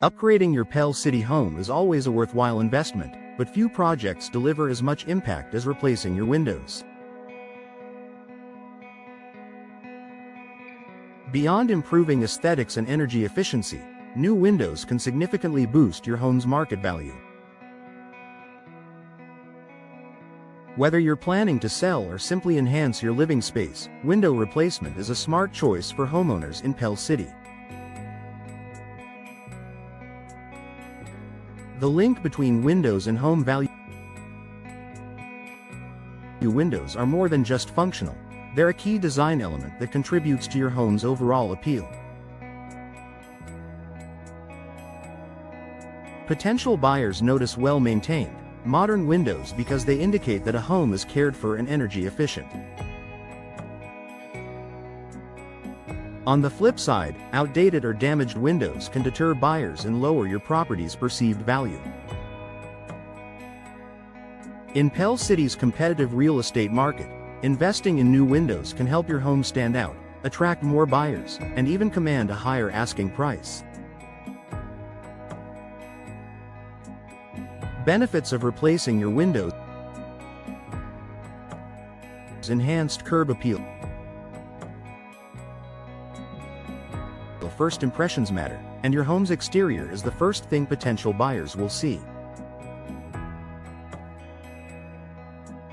Upgrading your Pell City home is always a worthwhile investment, but few projects deliver as much impact as replacing your windows. Beyond improving aesthetics and energy efficiency, new windows can significantly boost your home's market value. Whether you're planning to sell or simply enhance your living space, window replacement is a smart choice for homeowners in Pell City. The link between windows and home value. Windows are more than just functional. They're a key design element that contributes to your home's overall appeal. Potential buyers notice well-maintained, modern windows because they indicate that a home is cared for and energy efficient. On the flip side, outdated or damaged windows can deter buyers and lower your property's perceived value. In Pell City's competitive real estate market, investing in new windows can help your home stand out, attract more buyers, and even command a higher asking price. Benefits of replacing your windows: enhanced curb appeal. First impressions matter, and your home's exterior is the first thing potential buyers will see.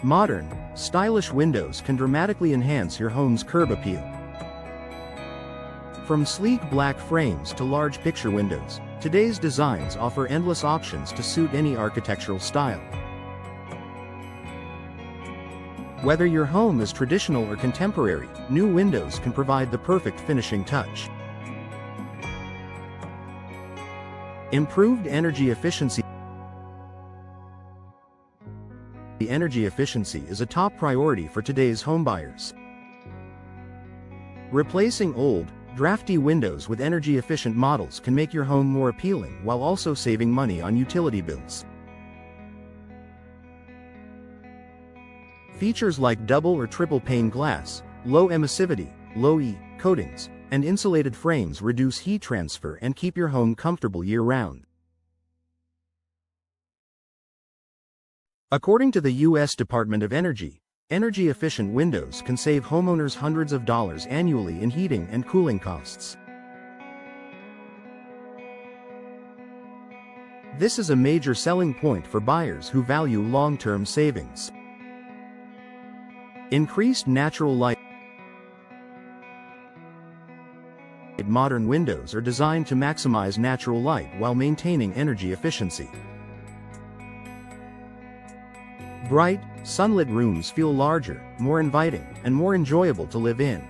Modern, stylish windows can dramatically enhance your home's curb appeal. From sleek black frames to large picture windows, today's designs offer endless options to suit any architectural style. Whether your home is traditional or contemporary, new windows can provide the perfect finishing touch. Improved energy efficiency. The energy efficiency is a top priority for today's homebuyers. Replacing old, drafty windows with energy-efficient models can make your home more appealing while also saving money on utility bills. Features like double or triple pane glass, low emissivity, low E coatings, and insulated frames reduce heat transfer and keep your home comfortable year-round. According to the U.S. Department of Energy, energy-efficient windows can save homeowners hundreds of dollars annually in heating and cooling costs. This is a major selling point for buyers who value long-term savings. Increased natural light. Modern windows are designed to maximize natural light while maintaining energy efficiency. Bright, sunlit rooms feel larger, more inviting, and more enjoyable to live in.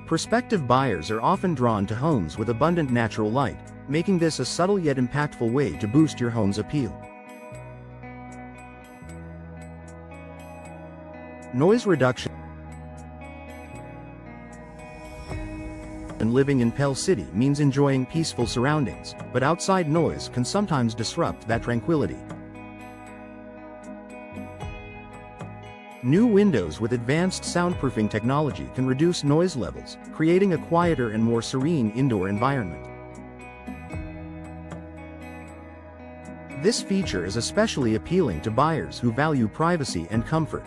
Prospective buyers are often drawn to homes with abundant natural light, making this a subtle yet impactful way to boost your home's appeal. Noise reduction. Living in Pell City means enjoying peaceful surroundings, but outside noise can sometimes disrupt that tranquility. New windows with advanced soundproofing technology can reduce noise levels, creating a quieter and more serene indoor environment. This feature is especially appealing to buyers who value privacy and comfort.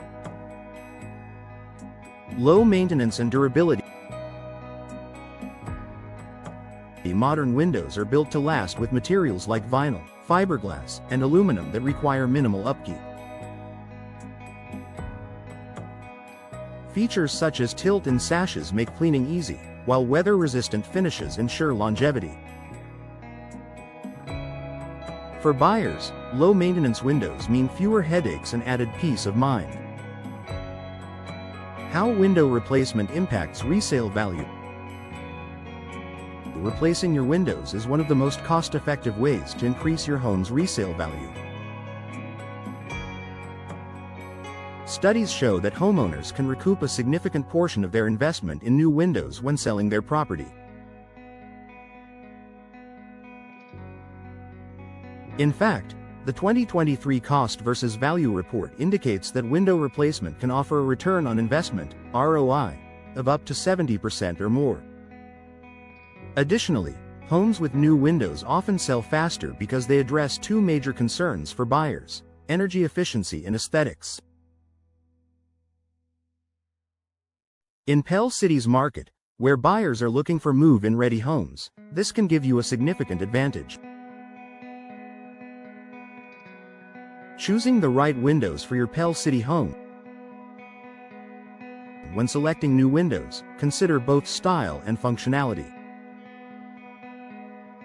Low maintenance and durability. Modern windows are built to last with materials like vinyl, fiberglass, and aluminum that require minimal upkeep. Features such as tilt-in sashes make cleaning easy, while weather-resistant finishes ensure longevity. For buyers, low-maintenance windows mean fewer headaches and added peace of mind. How window replacement impacts resale value. Replacing your windows is one of the most cost-effective ways to increase your home's resale value. Studies show that homeowners can recoup a significant portion of their investment in new windows when selling their property. In fact, the 2023 Cost versus Value report indicates that window replacement can offer a return on investment, ROI, of up to 70% or more. Additionally, Homes with new windows often sell faster because they address two major concerns for buyers: energy efficiency and aesthetics. In Pell City's market, where buyers are looking for move-in-ready homes, this can give you a significant advantage. Choosing the right windows for your Pell City home. When selecting new windows, consider both style and functionality.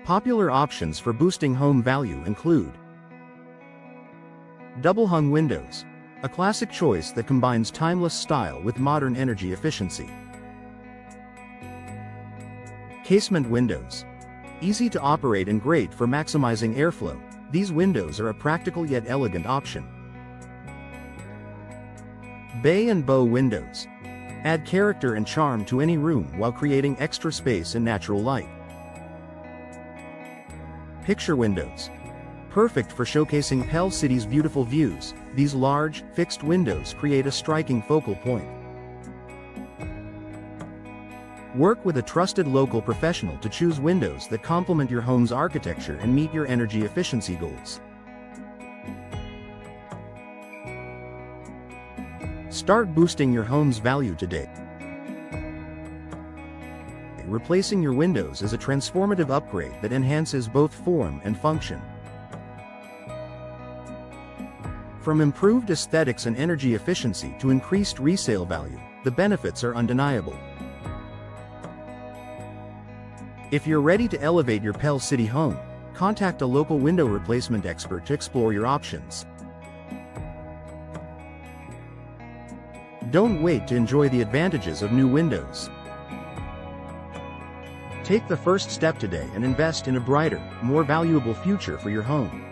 Popular options for boosting home value include double-hung windows, a classic choice that combines timeless style with modern energy efficiency. Casement windows, easy to operate and great for maximizing airflow. These windows are a practical yet elegant option. Bay and bow windows, add character and charm to any room while creating extra space and natural light. Picture windows, perfect for showcasing Pell City's beautiful views. These large, fixed windows create a striking focal point. Work with a trusted local professional to choose windows that complement your home's architecture and meet your energy efficiency goals. Start boosting your home's value today. Replacing your windows is a transformative upgrade that enhances both form and function. From improved aesthetics and energy efficiency to increased resale value, the benefits are undeniable. If you're ready to elevate your Pell City home, contact a local window replacement expert to explore your options. Don't wait to enjoy the advantages of new windows. Take the first step today and invest in a brighter, more valuable future for your home.